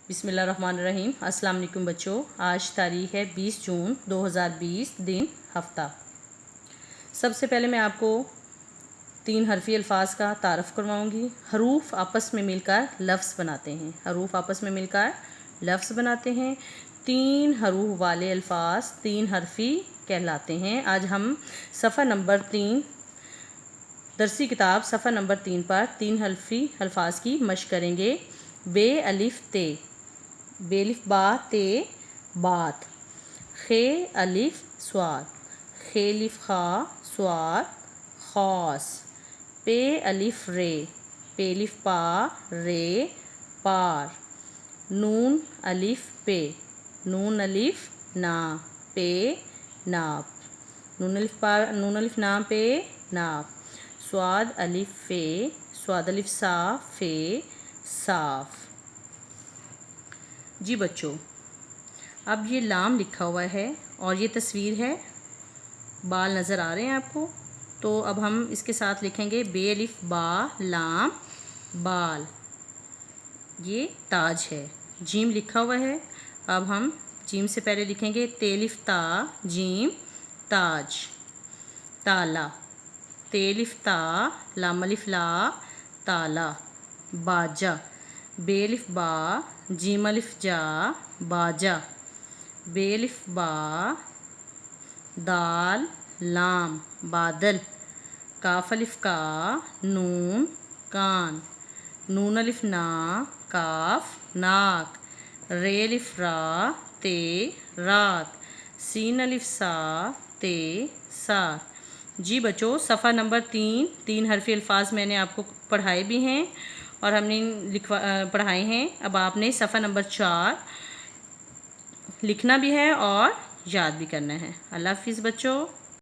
بسم اللہ الرحمن الرحیم۔ السلام علیکم بچوں، آج تاریخ ہے 20 جون 2020 دن ہفتہ۔ سب سے پہلے میں آپ کو 3 حرفی الفاظ کا تعارف کرواؤں گی۔ حروف آپس میں مل کر لفظ بناتے ہیں، حروف آپس میں مل کر لفظ بناتے ہیں۔ 3 حروف والے الفاظ 3 حرفی کہلاتے ہیں۔ آج ہم صفحہ نمبر 3 درسی کتاب صفحہ نمبر 3 پر 3 حرفی الفاظ کی مشق کریں گے۔ بے الف تے، بے الف با تے بات، خے الف سواد، خے الف خا سواد خاص، پے الف رے، پے الف پا رے پار، نون الف پے، نون الف نا پے ناپ، نون الف نا پے ناپ، سواد الف فے، سواد الف سا فے صاف۔ جی بچوں، اب یہ لام لکھا ہوا ہے اور یہ تصویر ہے، بال نظر آ رہے ہیں آپ کو، تو اب ہم اس کے ساتھ لکھیں گے بے الف با لام بال، یہ تاج ہے۔ جیم لکھا ہوا ہے، اب ہم جیم سے پہلے لکھیں گے تے الف تا جیم تاج، تالا، تے الف تا لام الف لا تالا، باجا، بے الف با جیم الف جا باجا، بے الف با دال لام بادل، کاف الف کا نون کان، نون الف نا کاف ناک، رے الف را تے رات، سین الف سا تے سات۔ جی بچوں، صفحہ نمبر 3 حرفی الفاظ میں نے آپ کو پڑھائے بھی ہیں اور ہم نے پڑھائے ہیں۔ اب آپ نے صفحہ نمبر 4 لکھنا بھی ہے اور یاد بھی کرنا ہے۔ اللہ حافظ بچوں۔